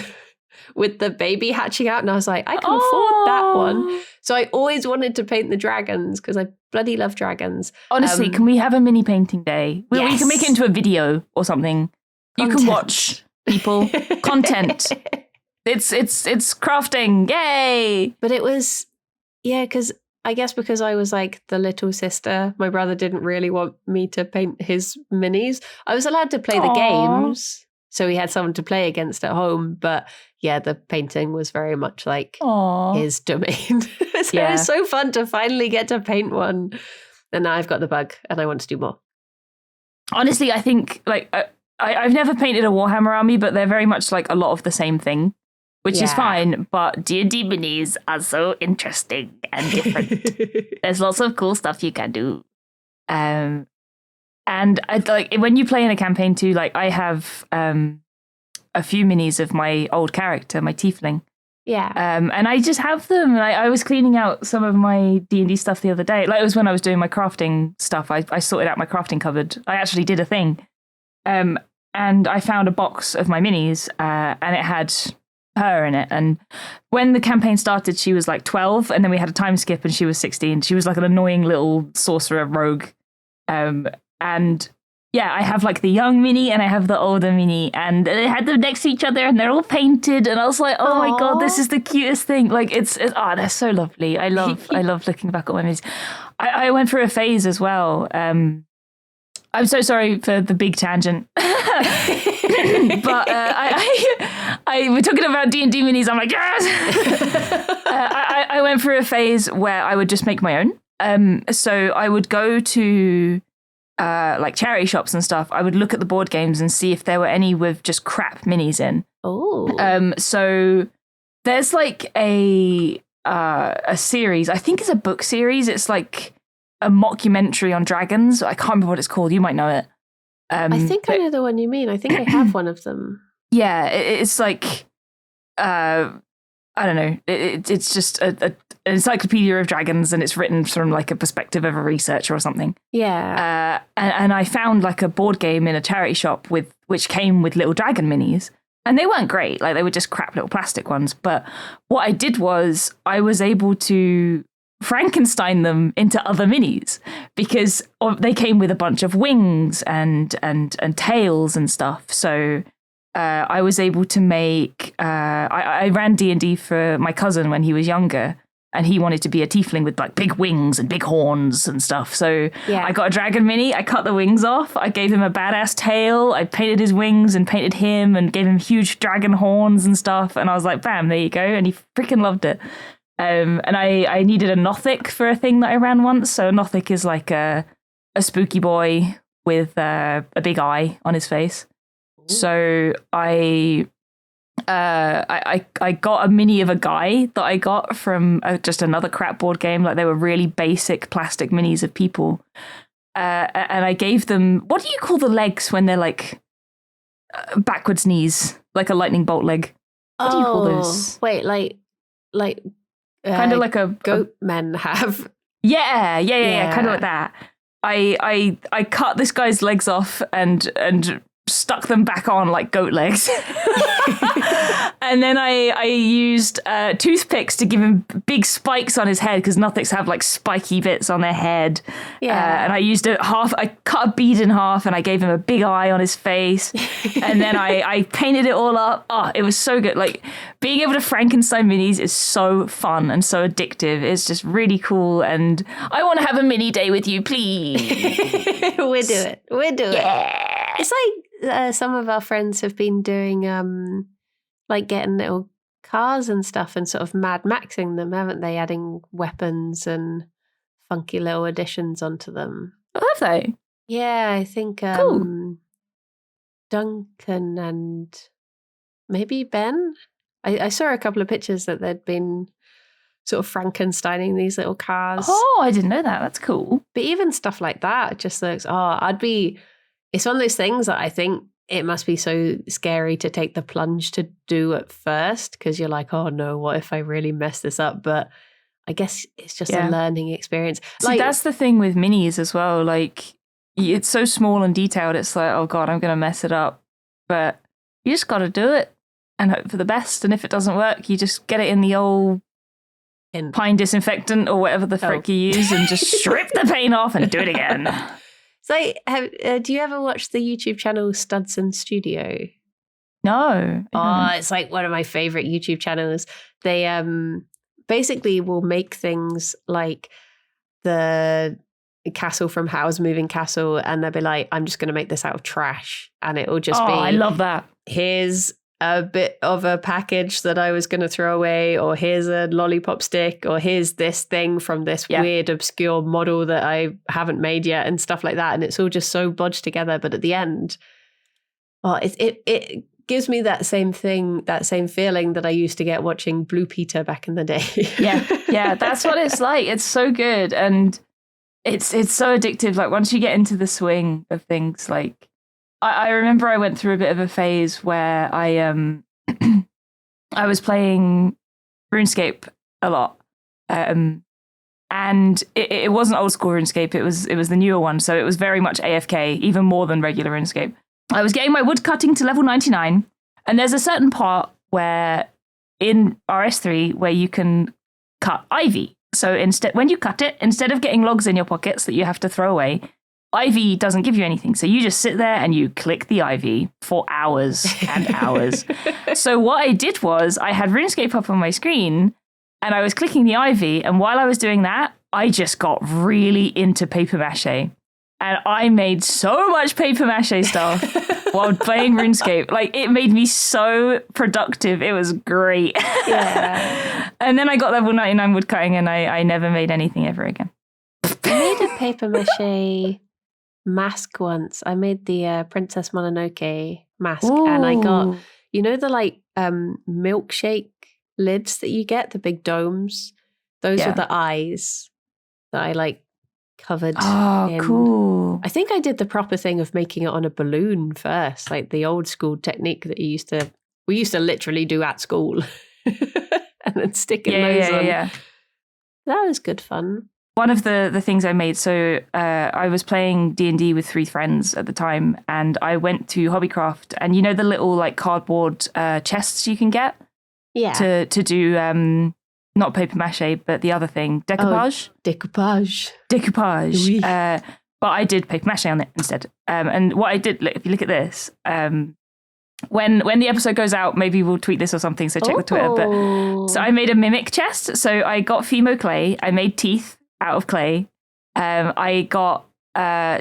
with the baby hatching out. And I was like, I can afford that one. So I always wanted to paint the dragons because I bloody love dragons. Honestly, can we have a mini painting day? We Yes. can make it into a video or something. You can watch people. Content. It's crafting. Yay! But it was, yeah, because I guess because I was like the little sister, my brother didn't really want me to paint his minis. I was allowed to play the games, so he had someone to play against at home. But yeah, the painting was very much like his domain. So it was so fun to finally get to paint one. And now I've got the bug and I want to do more. Honestly, I think like I've never painted a Warhammer army, but they're very much like a lot of the same thing. Which is fine, but D&D minis are so interesting and different. There's lots of cool stuff you can do. And I, like when you play in a campaign too, like I have a few minis of my old character, my tiefling. Yeah. And I just have them. And I was cleaning out some of my D&D stuff the other day. Like it was when I was doing my crafting stuff. I sorted out my crafting cupboard. I actually did a thing. And I found a box of my minis and it had her in it. And when the campaign started, she was like 12, and then we had a time skip and she was 16. She was like an annoying little sorcerer rogue. And yeah, I have like the young mini and I have the older mini, and they had them next to each other and they're all painted, and I was like, oh my God, this is the cutest thing. Like it's they're so lovely. I love looking back at my minis. I went through a phase as well. I'm so sorry for the big tangent. But we're talking about D&D minis. I'm like, yes! I went through a phase where I would just make my own. So I would go to like charity shops and stuff. I would look at the board games and see if there were any with just crap minis in. Oh. So there's like a series. I think it's a book series. It's like a mockumentary on dragons. I can't remember what it's called. You might know it. I think I know the one you mean. I think I have one of them. Yeah, it's like, I don't know. It's just an encyclopedia of dragons, and it's written from like a perspective of a researcher or something. Yeah. And I found like a board game in a charity shop which came with little dragon minis. And they weren't great. Like they were just crap little plastic ones. But what I did was I was able to Frankenstein them into other minis because they came with a bunch of wings and tails and stuff. So I was able to make. I ran D&D for my cousin when he was younger, and he wanted to be a tiefling with like big wings and big horns and stuff. So I got a dragon mini. I cut the wings off. I gave him a badass tail. I painted his wings and painted him and gave him huge dragon horns and stuff. And I was like, bam, there you go. And he freaking loved it. And I needed a Nothic for a thing that I ran once. So a Nothic is like a spooky boy with a big eye on his face. So I got a mini of a guy that I got from just another crap board game. Like they were really basic plastic minis of people. And I gave them, what do you call the legs when they're like backwards knees, like a lightning bolt leg? What do you call those? Wait, like Kind of like a goat men have. Yeah, kind of like that. I cut this guy's legs off and stuck them back on like goat legs. And then I used toothpicks to give him big spikes on his head because Nothics have like spiky bits on their head. Yeah. And I used I cut a bead in half and I gave him a big eye on his face. And then I painted it all up. Oh, it was so good. Like being able to Frankenstein minis is so fun and so addictive. It's just really cool. And I want to have a mini day with you, please. We'll do it. Yeah. It's like some of our friends have been doing like getting little cars and stuff and sort of Mad Maxing them, haven't they? Adding weapons and funky little additions onto them. Oh, have they? Yeah, I think Cool. Duncan and maybe Ben. I saw a couple of pictures that they'd been sort of Frankensteining these little cars. Oh, I didn't know that. That's cool. But even stuff like that just looks, it's one of those things that I think it must be so scary to take the plunge to do at first because you're like, oh no, what if I really mess this up? But I guess it's just a learning experience. See, that's the thing with minis as well. Like, it's so small and detailed. It's like, oh God, I'm going to mess it up. But you just got to do it and hope for the best. And if it doesn't work, you just get it in the old pine disinfectant or whatever the frick you use and just strip the paint off and do it again. So, do you ever watch the YouTube channel Studson Studio? No. Oh, it's like one of my favorite YouTube channels. They basically will make things like the castle from Howl's Moving Castle, and they'll be like, I'm just going to make this out of trash. And it will just be, I love that. Here's a bit of a package that I was going to throw away, or here's a lollipop stick, or here's this thing from this weird obscure model that I haven't made yet, and stuff like that. And it's all just so bodged together. But at the end, it gives me that same thing, that same feeling that I used to get watching Blue Peter back in the day. Yeah, that's what it's like. It's so good. And it's so addictive. Like once you get into the swing of things, like I remember I went through a bit of a phase where I I was playing RuneScape a lot, and it wasn't old school RuneScape. It was the newer one, so it was very much AFK, even more than regular RuneScape. I was getting my wood cutting to level 99, and there's a certain part where in RS3 where you can cut ivy. So when you cut it, instead of getting logs in your pockets that you have to throw away, ivy doesn't give you anything. So you just sit there and you click the ivy for hours and hours. So what I did was I had RuneScape up on my screen and I was clicking the ivy. And while I was doing that, I just got really into paper mache. And I made so much paper mache stuff while playing RuneScape. Like, it made me so productive. It was great. Yeah. And then I got level 99 woodcutting and I never made anything ever again. I made a paper mache mask once. I made the Princess Mononoke mask. Ooh. And I got, you know, the like milkshake lids that you get, the big domes? Those were the eyes that I like covered in. Cool. I think I did the proper thing of making it on a balloon first, like the old school technique that we used to literally do at school and then sticking those on. Yeah. That was good fun. One of the things I made, so I was playing D&D with 3 friends at the time, and I went to Hobbycraft, and you know the little like cardboard chests you can get to do not paper mache, but the other thing, decoupage. Decoupage. Oui. But I did paper mache on it instead. And what I did, if you look at this, when the episode goes out, maybe we'll tweet this or something, so check the Twitter. But so I made a mimic chest. So I got Fimo clay. I made teeth out of clay. I got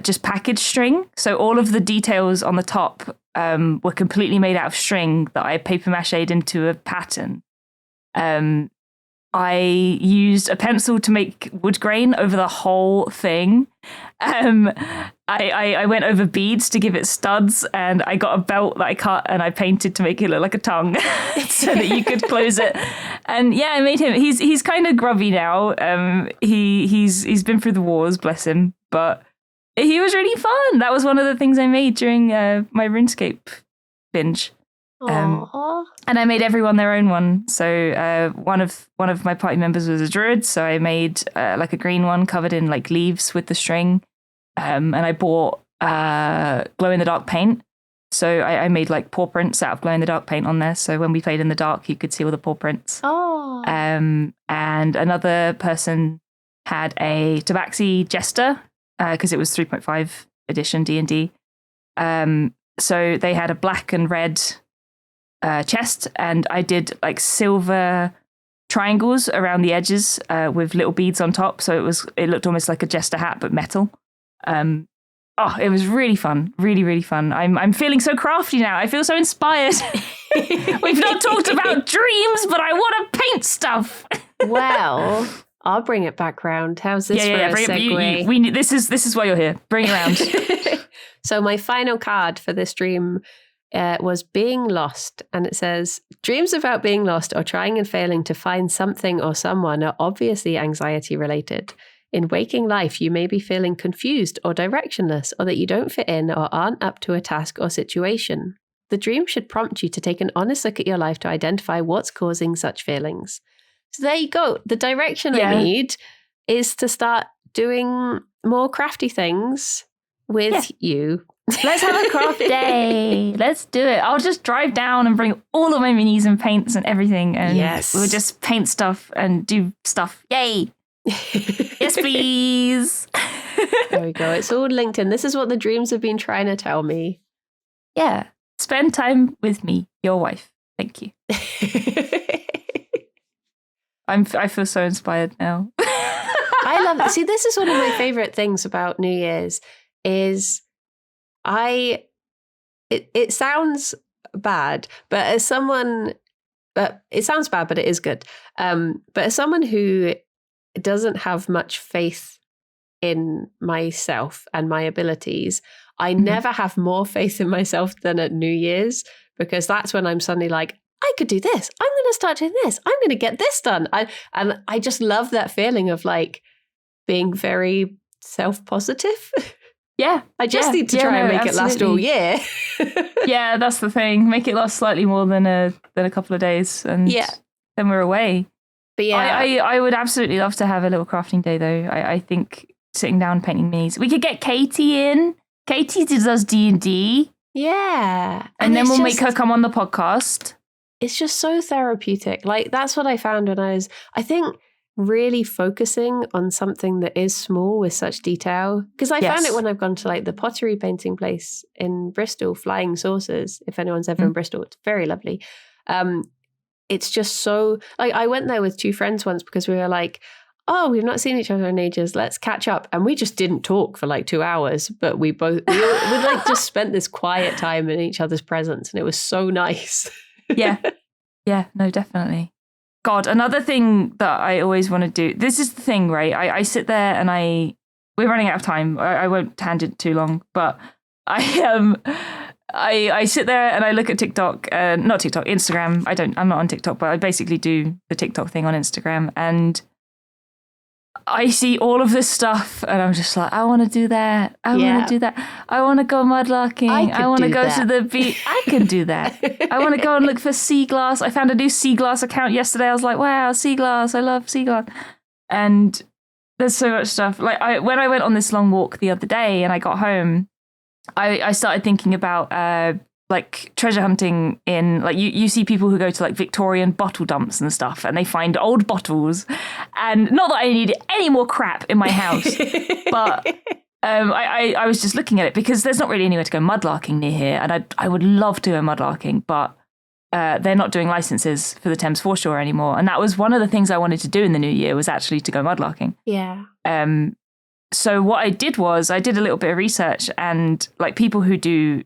just package string. So all of the details on the top were completely made out of string that I paper mache'd into a pattern. I used a pencil to make wood grain over the whole thing. I went over beads to give it studs, and I got a belt that I cut and I painted to make it look like a tongue so that you could close it. And yeah, I made him. He's kind of grubby now. He's been through the wars, bless him, but he was really fun. That was one of the things I made during my RuneScape binge. And I made everyone their own one. So one of my party members was a druid, so I made like a green one covered in like leaves with the string. And I bought glow in the dark paint. So I made like paw prints out of glow in the dark paint on there. So when we played in the dark, you could see all the paw prints. Oh. And another person had a Tabaxi Jester because it was 3.5 edition D&D. So they had a black and red chest, and I did like silver triangles around the edges with little beads on top, so it looked almost like a jester hat but metal. It was really fun, really fun. I'm feeling so crafty now. I feel so inspired. We've not talked about dreams, but I want to paint stuff. Well, I'll bring it back round. How's this for a segue? We need, this is why you're here. Bring it around. So my final card for this dream was being lost, and it says, dreams about being lost or trying and failing to find something or someone are obviously anxiety related. In waking life, you may be feeling confused or directionless, or that you don't fit in or aren't up to a task or situation. The dream should prompt you to take an honest look at your life to identify what's causing such feelings. So there you go. The direction I need is to start doing more crafty things with you. Let's have a craft day. Let's do it. I'll just drive down and bring all of my minis and paints and everything. And we'll just paint stuff and do stuff. Yay. Yes, please. There we go. It's all linked in. This is what the dreams have been trying to tell me. Yeah. Spend time with me, your wife. Thank you. I feel so inspired now. I love it. See, this is one of my favorite things about New Year's is it sounds bad, but as someone, it sounds bad, but it is good. But as someone who doesn't have much faith in myself and my abilities, I never have more faith in myself than at New Year's, because that's when I'm suddenly like, I could do this. I'm going to start doing this. I'm going to get this done. And I just love that feeling of like being very self-positive. Yeah. I just need to try and make it last all year. Yeah, that's the thing. Make it last slightly more than a couple of days, and then we're away. But yeah, I would absolutely love to have a little crafting day though. I think sitting down painting minis. We could get Katie in. Katie does D&D. Yeah. And then we'll make her come on the podcast. It's just so therapeutic. Like that's what I found when I think really focusing on something that is small with such detail. Because I found it when I've gone to like the pottery painting place in Bristol, Flying Saucers. If anyone's ever in Bristol, it's very lovely. It's just so, like, I went there with two friends once because we were like, oh, we've not seen each other in ages, let's catch up. And we just didn't talk for like 2 hours, but we like just spent this quiet time in each other's presence, and it was so nice. Yeah, no, definitely. God, another thing that I always want to do, this is the thing, right? I sit there and we're running out of time. I won't tangent too long, but I sit there and I look at TikTok, not TikTok, Instagram. I'm not on TikTok, but I basically do the TikTok thing on Instagram, and I see all of this stuff and I'm just like, I want to do that. I want to do that. I want to go mudlarking. I want to go to the beach. I can do that. I want to go and look for sea glass. I found a new sea glass account yesterday. I was like, wow, sea glass. I love sea glass. And there's so much stuff. Like when I went on this long walk the other day and I got home, I started thinking about like treasure hunting in, like, you see people who go to like Victorian bottle dumps and stuff, and they find old bottles. And not that I need any more crap in my house, but I was just looking at it because there's not really anywhere to go mudlarking near here, and I would love to go mudlarking, but they're not doing licenses for the Thames foreshore anymore. And that was one of the things I wanted to do in the new year, was actually to go mudlarking. Yeah. So what I did was I did a little bit of research, and like people who do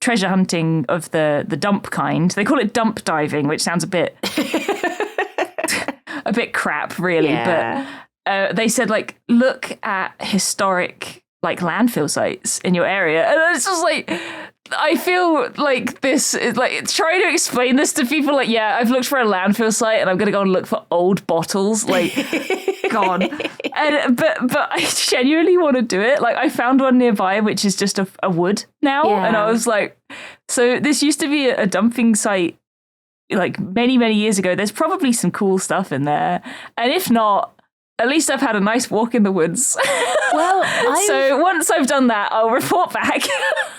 treasure hunting of the dump kind, they call it dump diving, which sounds a bit a bit crap, really. Yeah. But they said, like, look at historic, like, landfill sites in your area. And it's just like, I feel like this is like trying to explain this to people. Like, yeah, I've looked for a landfill site and I'm going to go and look for old bottles. Like, God. But I genuinely want to do it. Like, I found one nearby, which is just a wood now. Yeah. And I was like, so this used to be a dumping site like many, many years ago. There's probably some cool stuff in there. And if not, at least I've had a nice walk in the woods. Well, so once I've done that, I'll report back.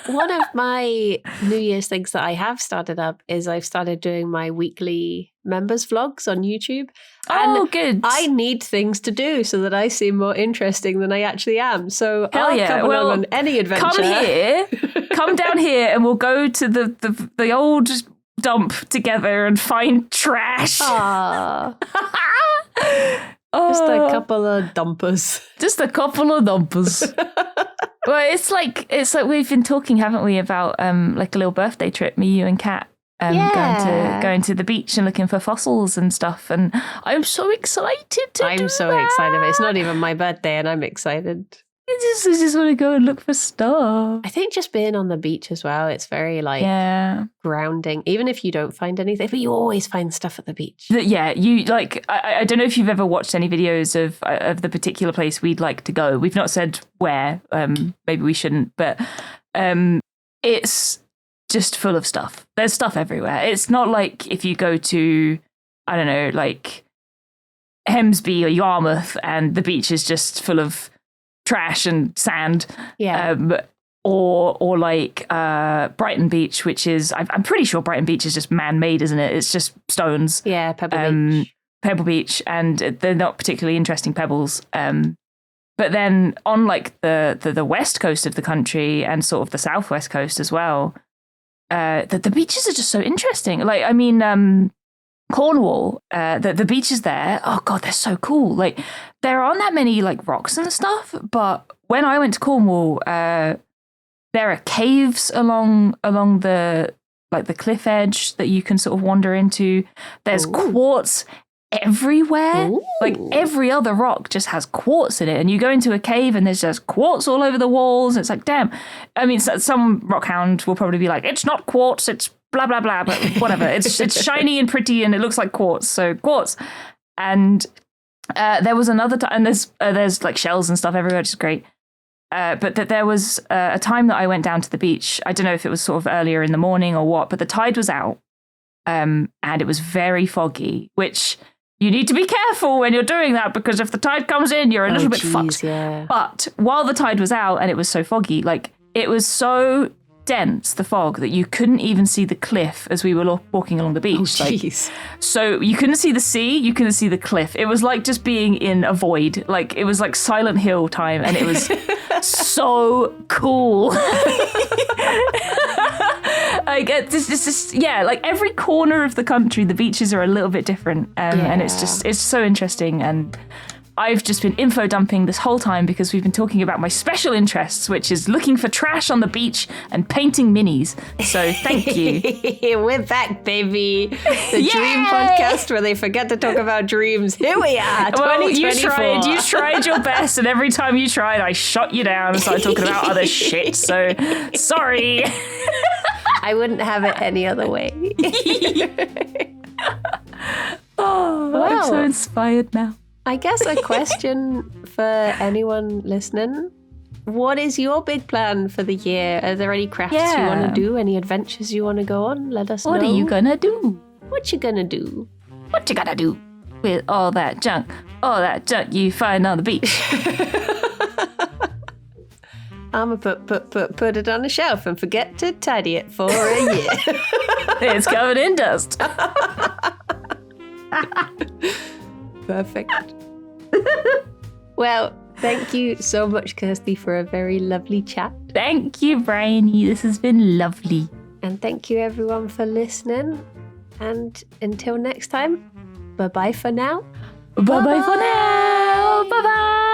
one of my New Year's things that I have started up is I've started doing my weekly members vlogs on YouTube. Oh, And good. I need things to do so that I seem more interesting than I actually am. So Hell I'll yeah. come Well, along on any adventure. Come here, come down here, and we'll go to the old dump together and find trash. Aw, Oh, just a couple of dumpers. just a couple of dumpers. Well, it's like we've been talking, haven't we, about like a little birthday trip, me, you, and Kat. Yeah. Going to the beach and looking for fossils and stuff, and I'm so excited to do I'm so that. excited. It's not even my birthday and I'm excited. I just want to go and look for stuff. I think just being on the beach as well, it's very like Yeah. grounding. Even if you don't find anything, but you always find stuff at the beach. Yeah, you like. I don't know if you've ever watched any videos of the particular place we'd like to go. We've not said where. Maybe we shouldn't, but it's just full of stuff. There's stuff everywhere. It's not like if you go to, I don't know, like Hemsby or Yarmouth, and the beach is just full of trash and sand. Yeah. Or like Brighton Beach, which is I'm pretty sure Brighton Beach is just man-made, isn't it? It's just stones. Yeah, Pebble Beach. Pebble Beach, and they're not particularly interesting pebbles. But then on like the west coast of the country and sort of the southwest coast as well, the beaches are just so interesting. Like, I mean, Cornwall, the beaches there, oh God, they're so cool. Like, there aren't that many like rocks and stuff, but when I went to Cornwall, there are caves along the like the cliff edge that you can sort of wander into. There's quartz everywhere. Ooh. Like every other rock just has quartz in it, and you go into a cave and there's just quartz all over the walls. It's like, damn. I mean, some rockhound will probably be like, it's not quartz, it's blah blah blah, but whatever. It's shiny and pretty and it looks like quartz, so quartz. And there was another time, and there's like shells and stuff everywhere, which is great. But that there was a time that I went down to the beach. I don't know if it was sort of earlier in the morning or what, but the tide was out, and it was very foggy, which you need to be careful when you're doing that, because if the tide comes in, you're a little bit fucked. Yeah. But while the tide was out and it was so foggy, like it was so dense, the fog, that you couldn't even see the cliff as we were walking along the beach. Jeez. So you couldn't see the sea, you couldn't see the cliff. It was like just being in a void. Like it was like Silent Hill time, and it was so cool. Like this, yeah. Like every corner of the country, the beaches are a little bit different, and it's so interesting. And I've just been info dumping this whole time because we've been talking about my special interests, which is looking for trash on the beach and painting minis. So thank you. We're back, baby. The Yay! dream podcast where they forget to talk about dreams. Here we are, Well, 2024. you tried your best, and every time you tried, I shut you down and started talking about other shit. So sorry. I wouldn't have it any other way. Oh, I'm so Wow. inspired now. I guess a question for anyone listening. What is your big plan for the year? Are there any crafts you Yeah. want to do? Any adventures you want to go on? Let us know. What are you gonna do? What you gonna do? What you gonna do with all that junk you find on the beach? I'ma put it on a shelf and forget to tidy it for a year. It's covered in dust. Perfect. Well, thank you so much, Kirsty, for a very lovely chat. Thank you, Bryony. This has been lovely. And thank you, everyone, for listening. And until next time, bye-bye for now. Bye-bye for now. Bye-bye.